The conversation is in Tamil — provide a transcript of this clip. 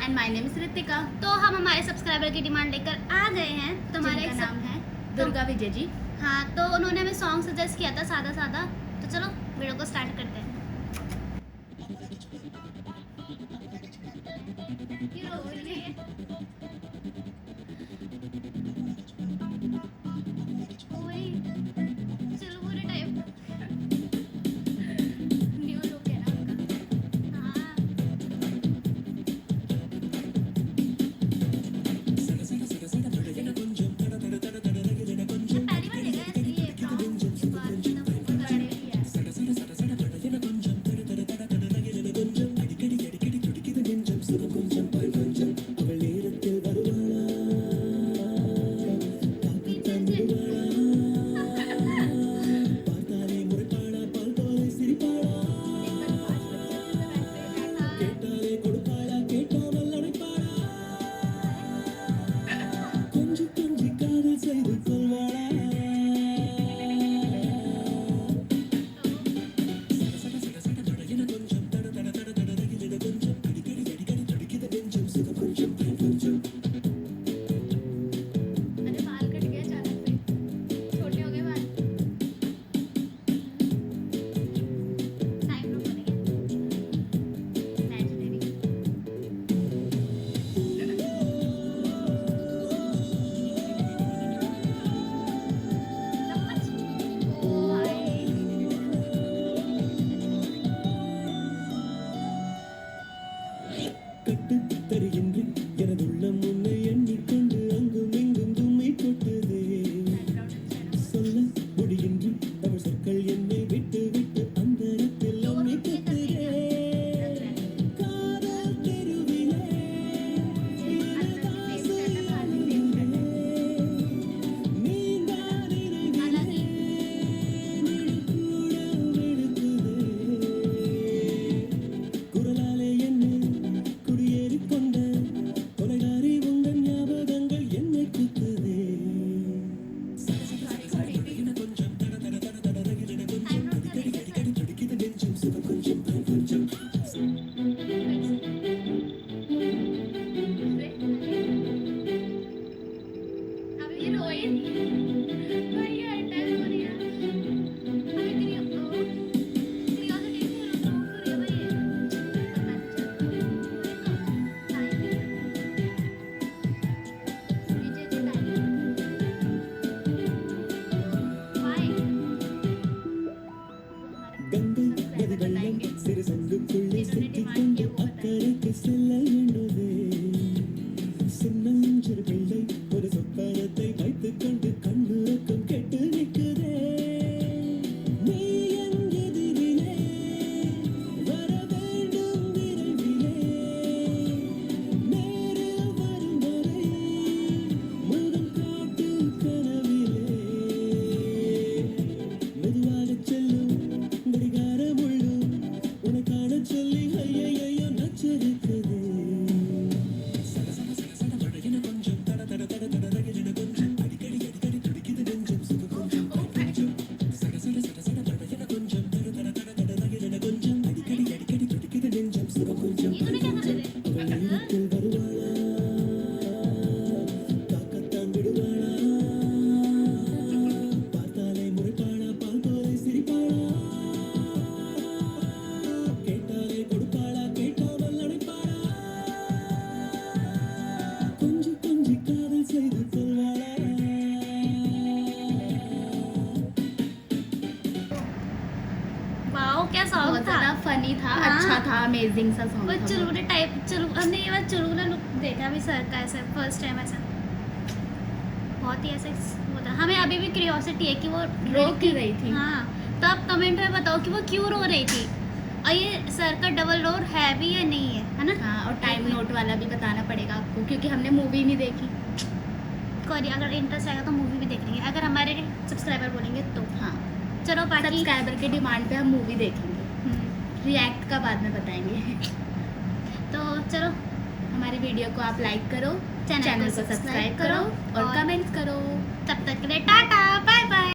And my name is Ritika. तो हम हमारे सब्सक्राइबर की डिमांड लेकर आ गए हैं। तो हमारे जिनका नाम है दुर्गा विजय जी। हाँ, तो उन्होंने हमें सॉन्ग सजेस्ट किया था सादा सादा। तो चलो वीडियो को स्टार्ट करते हैं। ये रो रही है। ओए, चलो पूरे टाइम न्यू लुक है ना उनका। हाँ, मैं पहली बार देखा है ये सॉन्ग। इस बार एकदम फुल गाने वाली है। पीछे से अरे बाल कट गया अचानक से, छोटे हो गए बाल। टाइम रुक रही है इमेजिनरी। ओ भाई, கட்டுத்தறியின்றி எனதுள்ளம் உன்னை எண்ணிக்கொண்டு அங்கும் இங்கும் தும்மி கொட்டுதே. சொல்ல முடியின்றி தமிழ் சொற்கள் என்னை விட்டு விட்டு அந்தரத்தில் நம்மை கொட்டுதே. காதல் தெருவிலே நீங்கா நினைவிலே நிழல் கூட வெளுக்குதே. குரலாலே என்னை குடியேறிக் கொண்ட கொலைகாரி உங்கள் ஞாபகங்கள் என்னை குத்துதே. கொஞ்சம் தட தட தட தட தகிலிட கொஞ்சம் அடிக்கடி அடிக்கடி துடிக்குது நெஞ்சம் சுகம் கொஞ்சம் தான் கொஞ்சம். अब ये रोए नहीं भाई, ये अटैक हो रही है। अभी क्रियोसिटी से रोक रही है भाई ये। विजय जी बाय। கங்கை நதி வெள்ளம் சிறு சங்குக்குள்ளே சிக்கிக்கொண்டு அக்கறைக்கு செல்ல எண்ணுதே. சின்னஞ்சிறு பிள்ளை ஒரு சொப்பனத்தை வைத்துக் கொண்டு கண்ணுறக்கம் கெட்டு நிற்குதே. நீ என் எதிரிலே வர வேண்டும் விரைவிலே. நேரில் வரும் வரை முகம் காட்டு கனவிலே. மெதுவாகச் செல்லும் கடிகாரம் உள்ளும் உன்னை காணச் சொல்லி ஐயையோ நச்சரிக்குதே. சட சட சட சட மழையென கொஞ்சம் தட தட தட தட ரகிலின கொஞ்சம் அடிக்கடி அடிக்கடி துடிக்குது நெஞ்சம் சுக கொஞ்சம் தான் கொஞ்சம். சட சட சட சட மழையென கொஞ்சம் தட தட தட தட ரகிலின கொஞ்சம் அடிக்கடி அடிக்கடி துடிக்குது நெஞ்சம் சுக கொஞ்சம் ये தான் तूने क्या कर கொஞ்சம். रहे அவள் நேரத்தில் வருவாளா காக்கத்தான் விடுவாளா. பார்த்தாலே முறைப்பாளா பால் போலே சிரிப்பாளா. கேட்டாலே கொடுப்பாளா கேட்டாமல் அடைப்பாளா. கொஞ்சி கொஞ்சி காதல் செய்து கொள்வாளா. वाओ, क्या सॉन्ग बहुत था। ज़्यादा फनी था, हाँ। अच्छा था, अमेजिंग सा वो सॉन्ग था। चुलबुले टाइप हमने ये बार चुलबुला लुक देखा अभी सर का, ऐसा फर्स्ट टाइम ऐसा बहुत ही ऐसा होता। हमें अभी भी क्यूरियोसिटी है कि वो रो क्यों रही थी? हाँ, तो आप कमेंट में बताओ कि वो क्यों रो रही थी और ये सर का डबल रोल है भी या नहीं है ना। हाँ, और टाइम नोट वाला भी बताना पड़ेगा आपको क्योंकि हमने मूवी नहीं देखी। कोई अगर इंटरेस्ट आएगा तो मूवी भी देख लेंगे, अगर हमारे सब्सक्राइबर बोलेंगे तो। हाँ, चलो बाकी सब्सक्राइबर के डिमांड पे हम मूवी देखेंगे, रिएक्ट का बाद में बताएंगे। तो चलो हमारी वीडियो को आप लाइक करो, चैनल चैनल को को सब्सक्राइब करो और और कमेंट्स करो। तब तक के लिए टाटा बाय बाय।